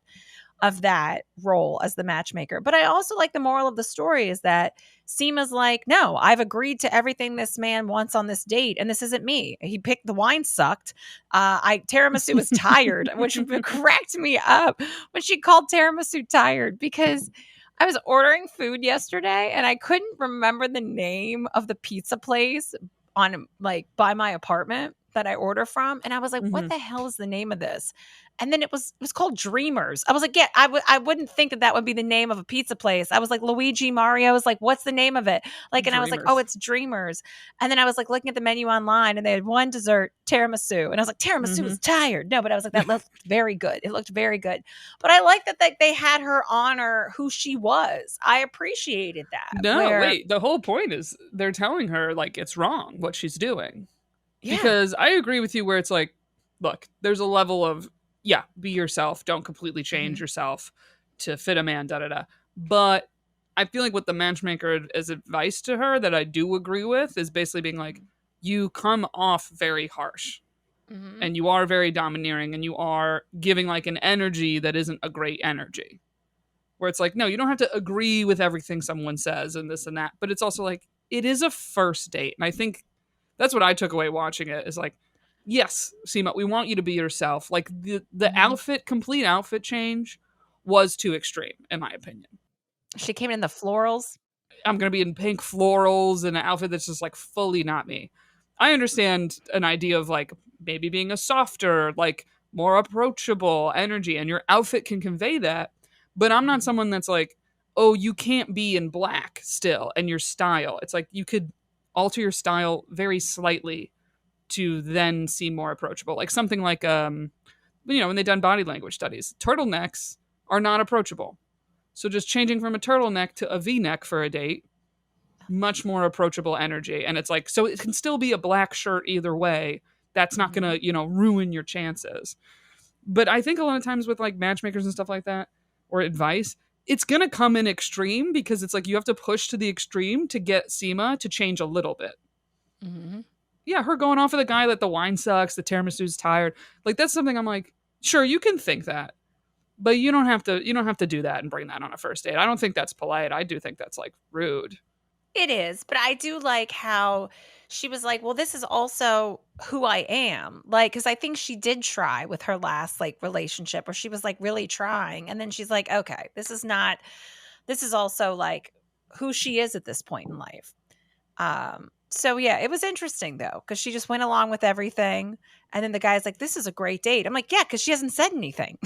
[SPEAKER 1] of that role as the matchmaker. But I also like the moral of the story is that Seema's like, no, I've agreed to everything this man wants on this date, and this isn't me. He picked the wine sucked. Tiramisu was tired, which cracked me up when she called tiramisu tired, because I was ordering food yesterday and I couldn't remember the name of the pizza place on like by my apartment that I order from, and I was like,
[SPEAKER 2] Mm-hmm.
[SPEAKER 1] what the hell is the name of this? And then it was called Dreamers. I was like, yeah, I wouldn't think that would be the name of a pizza place. I was like, Luigi Mario's, like, what's the name of it? Like, and I was like, oh,
[SPEAKER 2] Dreamers.
[SPEAKER 1] it's Dreamers. And then I was like looking at the menu online, and they had one dessert, tiramisu, and I was like, tiramisu
[SPEAKER 2] Mm-hmm.
[SPEAKER 1] is tired. No, but I was like, that looked very good. It looked very good. But I like that they had her honor who she was. I appreciated that.
[SPEAKER 2] No,
[SPEAKER 1] Where,
[SPEAKER 2] wait. The whole point is they're telling her like it's wrong what she's doing.
[SPEAKER 1] yeah,
[SPEAKER 2] Because I agree with you where it's like, look, there's a level of, yeah, be yourself, don't completely change
[SPEAKER 1] mhm,
[SPEAKER 2] yourself to fit a man, da da da. But I feel like what the matchmaker as advice to her that I do agree with is basically being like, you come off very harsh
[SPEAKER 1] mhm,
[SPEAKER 2] and you are very domineering and you are giving like an energy that isn't a great energy. Where it's like, no, you don't have to agree with everything someone says and this and that. But it's also like, it is a first date. And I think that's what I took away watching it is like, yes, Seema, we want you to be yourself. Like
[SPEAKER 1] mhm.
[SPEAKER 2] complete outfit change was too extreme, in my opinion.
[SPEAKER 1] She came in the florals.
[SPEAKER 2] I'm gonna be in pink florals and an outfit that's just like fully not me. I understand an idea of like maybe being a softer, like more approachable energy, and your outfit can convey that. But I'm not
[SPEAKER 1] Mhm,
[SPEAKER 2] someone that's like, oh, you can't be in black still and your style. It's like you could alter your style very slightly to then seem more approachable. Like something like when they done body language studies, turtlenecks are not approachable. So just changing from a turtleneck to a V-neck for a date, much more approachable energy. And it's like, so it can still be a black shirt either way. That's not
[SPEAKER 1] mhm,
[SPEAKER 2] gonna, ruin your chances. But I think a lot of times with like matchmakers and stuff like that, or advice, it's gonna come in extreme because it's like you have to push to the extreme to get Seema to change a little bit.
[SPEAKER 1] mhm.
[SPEAKER 2] Yeah, her going off of the guy that the wine sucks, the tiramisu's tired. Like that's something I'm like, sure, you can think that, but you don't have to do that and bring that on a first date. I don't think that's polite. I do think that's like rude.
[SPEAKER 1] It is, but I do like how she was like, "Well, this is also who I am." Like, because I think she did try with her last like relationship, where she was like really trying, and then she's like, "Okay, this is not. This is also like who she is at this point in life." So yeah, it was interesting though, because she just went along with everything, and then the guy's like, "This is a great date." I'm like, "Yeah," because she hasn't said anything.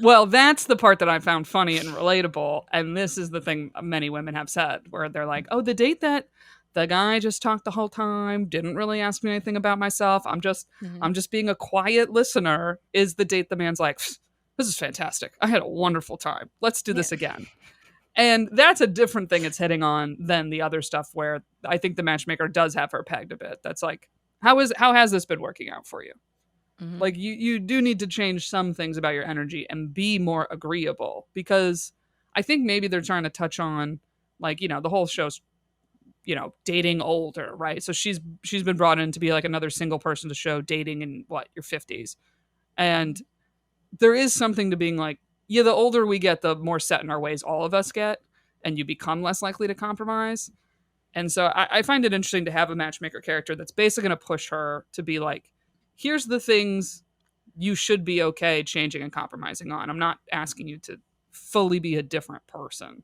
[SPEAKER 2] Well, that's the part that I found funny and relatable, and this is the thing many women have said, where they're like, "Oh, the date that the guy just talked the whole time, didn't really ask me anything about myself. I'm
[SPEAKER 1] Mhm.
[SPEAKER 2] just being a quiet listener." Is the date the man's like, "This is fantastic. I had a wonderful time. Let's do
[SPEAKER 1] Yeah.
[SPEAKER 2] this again." And that's a different thing it's hitting on than the other stuff where I think the matchmaker does have her pegged a bit. That's like, How has this been working out for you?
[SPEAKER 1] Mhm.
[SPEAKER 2] Like you do need to change some things about your energy and be more agreeable, because I think maybe they're trying to touch on, like, the whole show's, dating older, right? So she's been brought in to be like another single person to show dating in what, your 50s. And
[SPEAKER 1] Mhm.
[SPEAKER 2] there is something to being like, yeah, the older we get, the more set in our ways all of us get, and you become less likely to compromise. And so I find it interesting to have a matchmaker character that's basically going to push her to be like, here's the things you should be okay changing and compromising on. I'm not asking you to fully be a different person.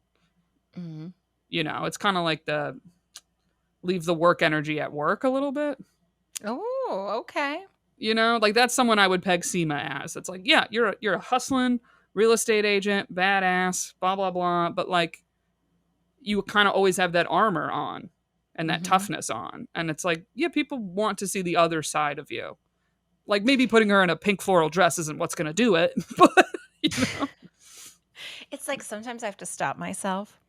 [SPEAKER 1] Mhm.
[SPEAKER 2] It's kind of like the leave the work energy at work a little bit.
[SPEAKER 1] Oh, okay.
[SPEAKER 2] Like that's someone I would peg Seema as. It's like, yeah, you're a hustling real estate agent, badass, blah blah blah, but like you kind of always have that armor on and that
[SPEAKER 1] Mhm.
[SPEAKER 2] toughness on. And it's like, yeah, people want to see the other side of you. Like maybe putting her in a pink floral dress isn't what's going to do it, but you know.
[SPEAKER 1] It's like sometimes I have to stop myself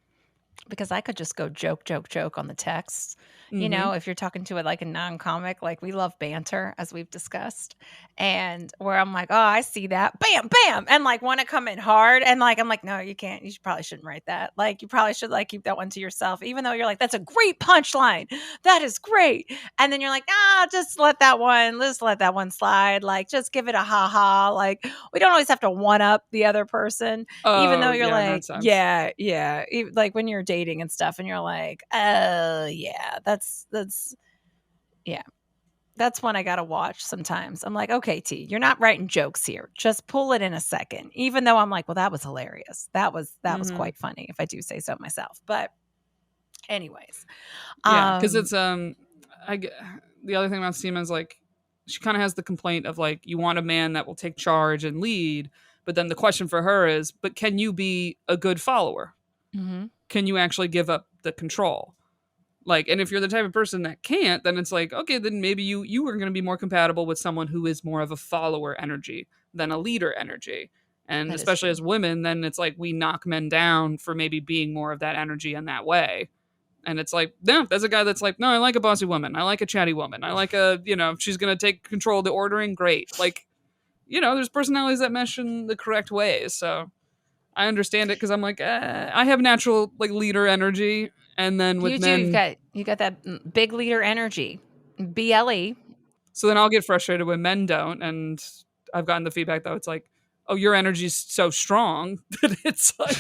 [SPEAKER 1] because I could just go joke, joke, joke on the text.
[SPEAKER 2] Mhm.
[SPEAKER 1] If you're talking to it like a non-comic, like we love banter, as we've discussed, and where I'm like, oh, I see that, bam, bam, and like want to come in hard, and like I'm like, no, you can't. You probably shouldn't write that. Like you probably should like keep that one to yourself, even though you're like, that's a great punchline, that is great, and then you're like, just let that one slide. Like just give it a ha ha. Like we don't always have to one up the other person, even though
[SPEAKER 2] Oh,
[SPEAKER 1] you're
[SPEAKER 2] yeah, in that
[SPEAKER 1] like,
[SPEAKER 2] sense.
[SPEAKER 1] yeah, yeah, like when you're dating and stuff, and you're like, oh yeah, that's yeah, that's one I gotta watch sometimes. I'm like, okay, T, you're not writing jokes here. Just pull it in a second. Even though I'm like, well, that was hilarious. That was
[SPEAKER 2] Mhm.
[SPEAKER 1] quite funny, if I do say so myself. But anyways,
[SPEAKER 2] Yeah, cuz
[SPEAKER 1] um,
[SPEAKER 2] it's I g- the other thing about Seema is like she kind of has the complaint of like you want a man that will take charge and lead, but then the question for her is, but can you be a good follower?
[SPEAKER 1] mhm,
[SPEAKER 2] Can you actually give up the control? Like, and if you're the type of person that can't, then it's like, okay, then maybe you are going to be more compatible with someone who is more of a follower energy than a leader energy. And
[SPEAKER 1] that is
[SPEAKER 2] especially
[SPEAKER 1] true.
[SPEAKER 2] as women, then it's like we knock men down for maybe being more of that energy in that way. And it's like, no, there's a guy that's like, no, I like a bossy woman. I like a chatty woman. I like she's going to take control of the ordering. Great. Like, there's personalities that mesh in the correct ways. So I understand it because I'm like, I have natural like leader energy. And then with
[SPEAKER 1] You do. You've
[SPEAKER 2] men,
[SPEAKER 1] got you got that big leader energy, BLE.
[SPEAKER 2] so then I'll get frustrated when men don't. And I've gotten the feedback though, it's like, oh, your energy's so strong that it's like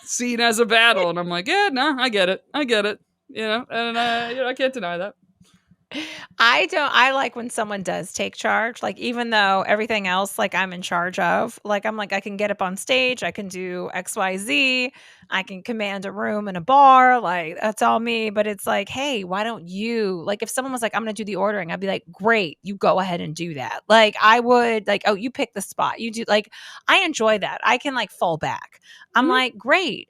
[SPEAKER 2] seen as a battle. And I'm like, yeah, no, I get it. I get it. And I can't deny that.
[SPEAKER 1] I like when someone does take charge, like, even though everything else, like, I'm in charge of. Like, I'm like, I can get up on stage, I can do XYZ, I can command a room in a bar, like, that's all me, but it's like, "Hey, why don't you," like, if someone was like, "I'm gonna do the ordering," I'd be like, "Great, you go ahead and do that." Like, I would like, "Oh, you pick the spot, you do," like, I enjoy that. I can, like, fall back. I'm
[SPEAKER 2] Mhm.
[SPEAKER 1] like, "Great,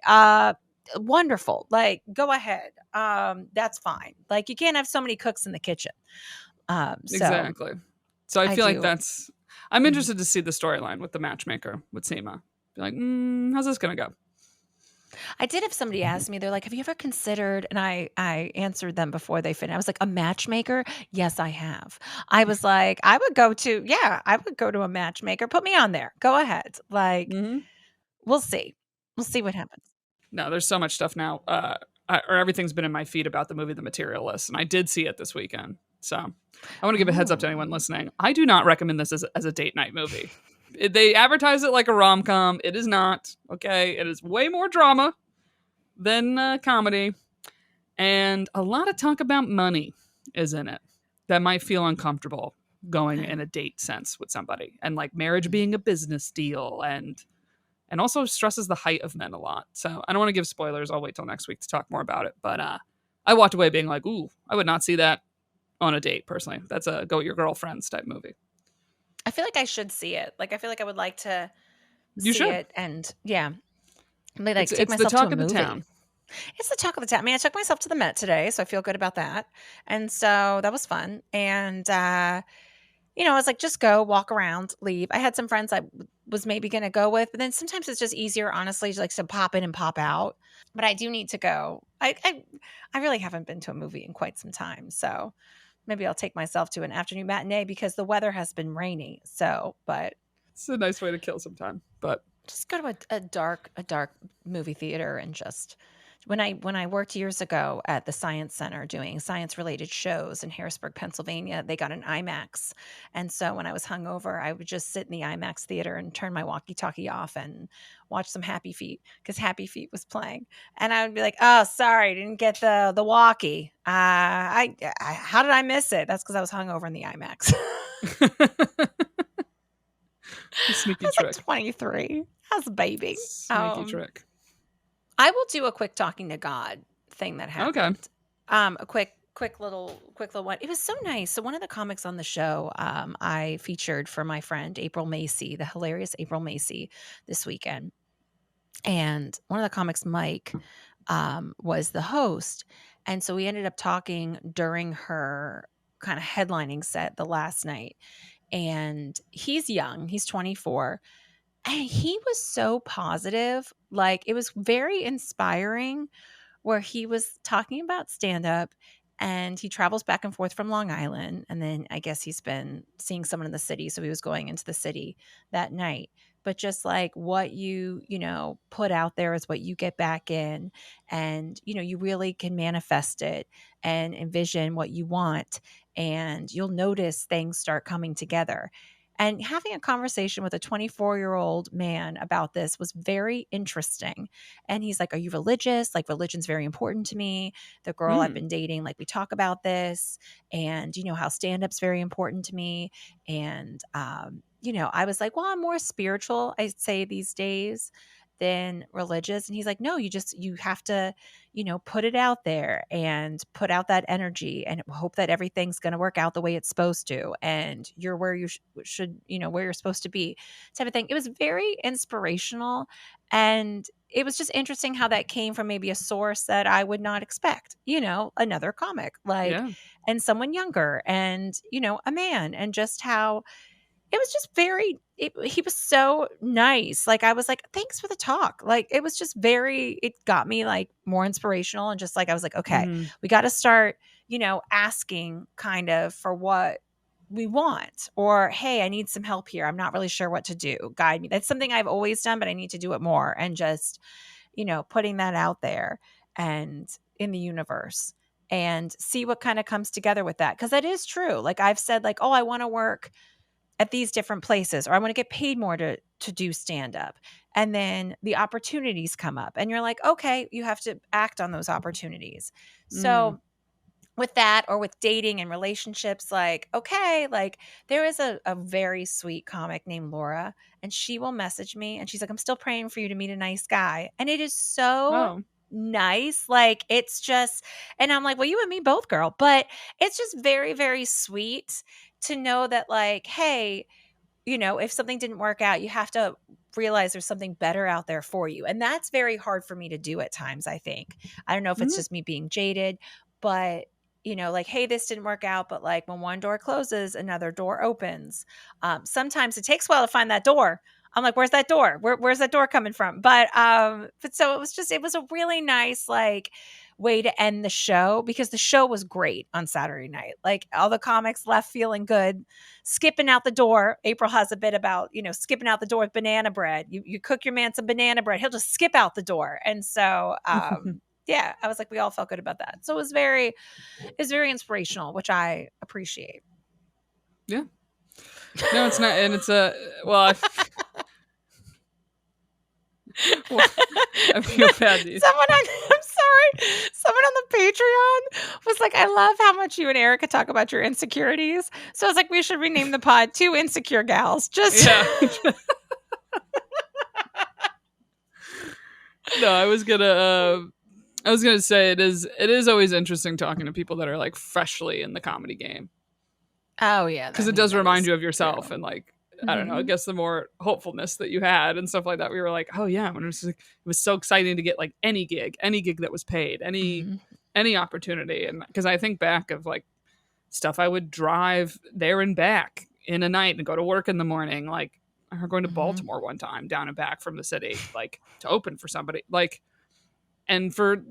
[SPEAKER 1] wonderful, like, go ahead, that's fine." Like, you can't have so many cooks in the kitchen. So
[SPEAKER 2] Exactly. So I
[SPEAKER 1] I
[SPEAKER 2] feel like
[SPEAKER 1] do.
[SPEAKER 2] I'm
[SPEAKER 1] Mhm.
[SPEAKER 2] interested to see the storyline with the matchmaker with Seema. Be like, how's this gonna go?
[SPEAKER 1] I did have somebody ask me, they're like, "Have you ever considered," and I answered them before they finished. I was like, "A matchmaker?" "Yes, I have." I was like, I would go to a matchmaker. Put me on there. Go ahead. Like,
[SPEAKER 2] Hmm.
[SPEAKER 1] we'll see. We'll see what happens.
[SPEAKER 2] No, there's so much stuff now. Or everything's been in my feed about the movie The Materialist, and I did see it this weekend. So I want to give a heads up to anyone
[SPEAKER 1] Oh.
[SPEAKER 2] listening. I do not recommend this as a date night movie. They advertise it like a rom com. It is not. Okay, it is way more drama than comedy, and a lot of talk about money is in it. That might feel uncomfortable going
[SPEAKER 1] Okay.
[SPEAKER 2] in a date sense with somebody, and like marriage
[SPEAKER 1] Mhm.
[SPEAKER 2] being a business deal, and also stresses the height of men a lot. So I don't want to give spoilers. I'll wait till next week to talk more about it. But I walked away being like, ooh, I would not see that on a date personally. That's a go with your girlfriends type movie.
[SPEAKER 1] I feel like I should see it. Like, I feel like I would like to
[SPEAKER 2] You
[SPEAKER 1] see
[SPEAKER 2] should.
[SPEAKER 1] it and yeah, maybe,
[SPEAKER 2] It's
[SPEAKER 1] like, take
[SPEAKER 2] it's the
[SPEAKER 1] myself to a
[SPEAKER 2] talk of the
[SPEAKER 1] movie.
[SPEAKER 2] town.
[SPEAKER 1] It's the talk of the town. I mean, I took myself to the Met today, so I feel good about that, and so that was fun, and, I was like, "Just go, walk around, leave." I had some friends I was maybe gonna go with, but then sometimes it's just easier, honestly, like, to pop in and pop out, but I do need to go. I really haven't been to a movie in quite some time, so maybe I'll take myself to an afternoon matinee because the weather has been rainy. So, but
[SPEAKER 2] It's a nice way to kill some time. But
[SPEAKER 1] just go to a dark movie theater and just when I worked years ago at the Science Center doing science related shows in Harrisburg, Pennsylvania, they got an IMAX. And so when I was hungover, I would just sit in the IMAX theater and turn my walkie-talkie off and watch some Happy Feet because Happy Feet was playing. And I would be like, "Oh, sorry, didn't get the walkie. How did I miss it?" That's because I was hungover in the IMAX.
[SPEAKER 2] a
[SPEAKER 1] I
[SPEAKER 2] sneaky
[SPEAKER 1] was like
[SPEAKER 2] trick.
[SPEAKER 1] 23. I was a baby.
[SPEAKER 2] Sneaky trick.
[SPEAKER 1] I will do a quick talking to God thing that
[SPEAKER 2] Okay.
[SPEAKER 1] happened. A quick little one. It was so nice. So one of the comics on the show, I featured for my friend April Macy, the hilarious April Macy, this weekend. And one of the comics, Mike, was the host. And so we ended up talking during her kind of headlining set the last night. And he's young, he's 24. And he was so positive. Like, it was very inspiring where he was talking about stand up and he travels back and forth from Long Island. And then I guess he's been seeing someone in the city. So he was going into the city that night. But just like what you put out there is what you get back in. And, you really can manifest it and envision what you want. And you'll notice things start coming together. And having a conversation with a 24-year-old man about this was very interesting. And he's like, "Are you religious? Like, religion's very important to me. The girl I've been dating, like, we talk about this. And how stand-up's very important to me." And, I was like, "Well, I'm more spiritual, I'd say, these days than religious." And he's like, "No, you have to, put it out there and put out that energy and hope that everything's going to work out the way it's supposed to. And you're where you should, where you're supposed to be," type of thing. It was very inspirational. And it was just interesting how that came from maybe a source that I would not expect, another comic, like,
[SPEAKER 2] Yeah.
[SPEAKER 1] and someone younger and, a man, and just how it was just he was so nice. Like, I was like, "Thanks for the talk." Like, it was just it got me like more inspirational. And just like, I was like, "Okay,
[SPEAKER 2] Mm-hmm.
[SPEAKER 1] we got to start, asking kind of for what we want, or, hey, I need some help here. I'm not really sure what to do. Guide me." That's something I've always done, but I need to do it more. And just, putting that out there and in the universe and see what kind of comes together with that. Cause that is true. Like, I've said, like, "Oh, I want to work at these different places," or, "I want to get paid more to do stand up." And then the opportunities come up and you're like, "Okay, you have to act on those opportunities." So with that, or with dating and relationships, like, okay, like, there is a very sweet comic named Laura, and she will message me and she's like, "I'm still praying for you to meet a nice guy." And it is so
[SPEAKER 2] Oh.
[SPEAKER 1] nice. Like, it's just, and I'm like, "Well, you and me both, girl." But it's just very, very sweet to know that, like, hey, if something didn't work out, you have to realize there's something better out there for you. And that's very hard for me to do at times, I think. I don't know if it's
[SPEAKER 2] Mm-hmm.
[SPEAKER 1] just me being jaded, but like, hey, this didn't work out, but like, when one door closes, another door opens. Sometimes it takes a while to find that door. I'm like, "Where's that door? Where's that door coming from?" But so it was a really nice, like, way to end the show, because the show was great on Saturday night. Like, all the comics left feeling good, skipping out the door. April has a bit about, skipping out the door with banana bread. You cook your man some banana bread, he'll just skip out the door. And so, yeah, I was like, we all felt good about that. So it was very inspirational, which I appreciate.
[SPEAKER 2] Yeah. No, it's not. And it's a, well, well, I feel bad.
[SPEAKER 1] I'm sorry. Someone on the Patreon was like, "I love how much you and Erica talk about your insecurities." So I was like, we should rename the pod Two Insecure Gals. Just
[SPEAKER 2] Yeah. No, I was gonna say it is always interesting talking to people that are like freshly in the comedy game,
[SPEAKER 1] Oh yeah,
[SPEAKER 2] because it
[SPEAKER 1] mean,
[SPEAKER 2] does
[SPEAKER 1] that
[SPEAKER 2] remind
[SPEAKER 1] is
[SPEAKER 2] you of yourself.
[SPEAKER 1] true.
[SPEAKER 2] And like, I don't know, I
[SPEAKER 1] Mhm.
[SPEAKER 2] guess the more hopefulness that you had and stuff like that, we were like, oh yeah, when it was so exciting to get like any gig that was paid,
[SPEAKER 1] Mhm.
[SPEAKER 2] any opportunity. And because I think back of like stuff I would drive there and back in a night and go to work in the morning. Like, I remember going to
[SPEAKER 1] Mhm.
[SPEAKER 2] Baltimore one time, down and back from the city, like to open for somebody. Like, And for,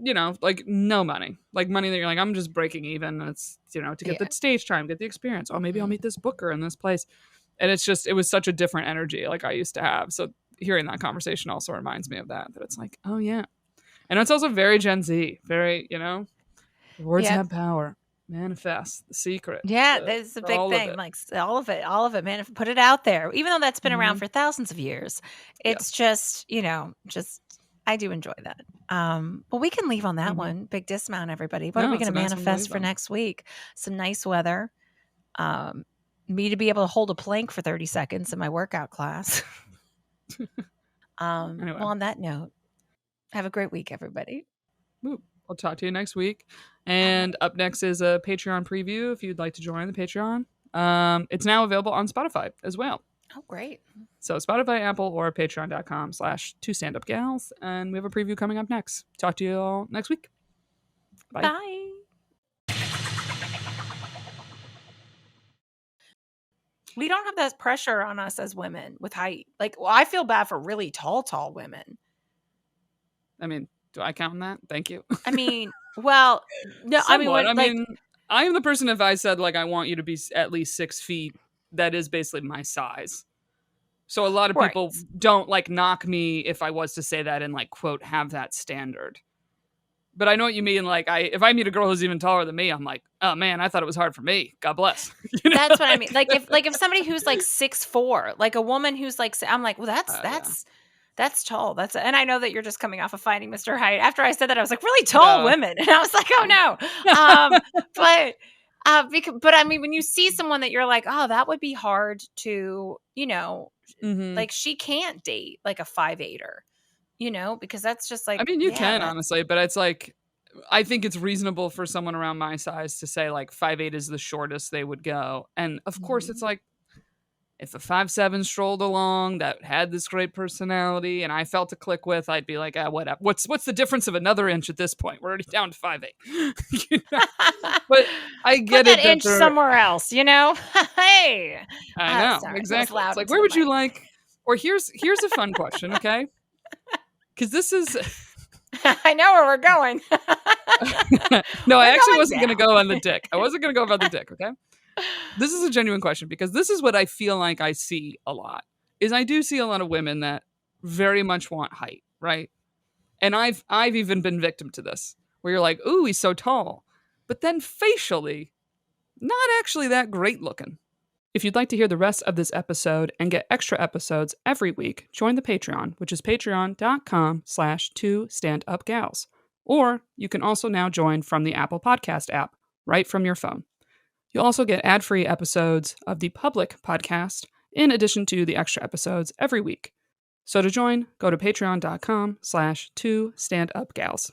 [SPEAKER 2] like no money, like money that you're like, I'm just breaking even. And it's, to get
[SPEAKER 1] Yeah.
[SPEAKER 2] the stage time, get the experience. Oh, maybe I'll
[SPEAKER 1] Mhm.
[SPEAKER 2] meet this booker in this place. And it was such a different energy like I used to have. So hearing that conversation also reminds me of that it's like, oh yeah. And it's also very Gen Z, very, the words
[SPEAKER 1] Yep.
[SPEAKER 2] have power. Manifest, the secret,
[SPEAKER 1] Yeah, that's a big
[SPEAKER 2] all of
[SPEAKER 1] thing.
[SPEAKER 2] it.
[SPEAKER 1] Like all of it, man. Put it out there, even though that's been around
[SPEAKER 2] Mhm.
[SPEAKER 1] for thousands of years. It's
[SPEAKER 2] Yes.
[SPEAKER 1] just, just I do enjoy that. But we can leave on that
[SPEAKER 2] Mhm.
[SPEAKER 1] one. Big dismount, everybody. What are
[SPEAKER 2] No,
[SPEAKER 1] we going
[SPEAKER 2] it's
[SPEAKER 1] to
[SPEAKER 2] a nice one to
[SPEAKER 1] manifest
[SPEAKER 2] leave
[SPEAKER 1] for
[SPEAKER 2] on.
[SPEAKER 1] next week? Some nice weather. Me to be able to hold a plank for 30 seconds in my workout class.
[SPEAKER 2] Anyway,
[SPEAKER 1] Well, on that note, have a great week, everybody.
[SPEAKER 2] I'll talk to you next week. And up next is a Patreon preview if you'd like to join the Patreon. It's now available on Spotify as well.
[SPEAKER 1] Oh, great.
[SPEAKER 2] So Spotify, Apple, or patreon.com/2standupgals. And we have a preview coming up next. Talk to you all next week. Bye.
[SPEAKER 1] Bye. We don't have that pressure on us as women with height. Like, well, I feel bad for really tall women.
[SPEAKER 2] I mean, do I count in that? Thank you.
[SPEAKER 1] I mean, well, no, I mean,
[SPEAKER 2] Somewhat.
[SPEAKER 1] when
[SPEAKER 2] I
[SPEAKER 1] like,
[SPEAKER 2] mean, I am the person, if I said, like, I want you to be at least 6 feet, that is basically my size. So a lot of
[SPEAKER 1] right.
[SPEAKER 2] people don't, like, knock me if I was to say that and, like, quote, have that standard. But I know what you mean. Like, if I meet a girl who's even taller than me, I'm like, oh man, I thought it was hard for me. God bless.
[SPEAKER 1] That's what I mean. Like if somebody who's like 6'4", like a woman who's like, I'm like, well,
[SPEAKER 2] Yeah.
[SPEAKER 1] that's tall. And I know that you're just coming off of fighting Mr. Height. After I said that, I was like, really tall
[SPEAKER 2] Yeah.
[SPEAKER 1] women, and I was like, oh no. But but I mean, when you see someone that you're like, oh, that would be hard to,
[SPEAKER 2] Mm-hmm.
[SPEAKER 1] like she can't date like a 5'8"er, because that's just
[SPEAKER 2] I
[SPEAKER 1] like,
[SPEAKER 2] mean, you
[SPEAKER 1] yeah,
[SPEAKER 2] can,
[SPEAKER 1] that.
[SPEAKER 2] honestly, but it's like, I think it's reasonable for someone around my size to say, like, 5'8" is the shortest they would go. And of course, it's
[SPEAKER 1] Mhm.
[SPEAKER 2] like, if a 5'7" strolled along that had this great personality and I felt to click with, I'd be like, whatever. What's the difference of another inch at this point? We're already down to 5'8". You know? But I
[SPEAKER 1] Put
[SPEAKER 2] get
[SPEAKER 1] that
[SPEAKER 2] it that
[SPEAKER 1] inch
[SPEAKER 2] they're,
[SPEAKER 1] somewhere else, Hey.
[SPEAKER 2] I know,
[SPEAKER 1] Sorry, that was
[SPEAKER 2] exactly. It's
[SPEAKER 1] loud
[SPEAKER 2] like,
[SPEAKER 1] into
[SPEAKER 2] where
[SPEAKER 1] the
[SPEAKER 2] would you
[SPEAKER 1] mic.
[SPEAKER 2] like, or here's a fun question, okay? Because this is,
[SPEAKER 1] I know where we're going.
[SPEAKER 2] no, I
[SPEAKER 1] We're
[SPEAKER 2] actually
[SPEAKER 1] going
[SPEAKER 2] wasn't going to
[SPEAKER 1] down.
[SPEAKER 2] go on the dick. I wasn't going to go about the dick, okay? This is a genuine question because this is what I feel like I see a lot. Is I do see a lot of women that very much want height, right? And I've even been victim to this, where you're like, "Ooh, he's so tall," but then facially, not actually that great looking. If you'd like to hear the rest of this episode and get extra episodes every week, join the Patreon, which is patreon.com/2standupgals. Or you can also now join from the Apple Podcast app, right from your phone. You'll also get ad-free episodes of the public podcast, in addition to the extra episodes every week. So to join, go to patreon.com/2standupgals.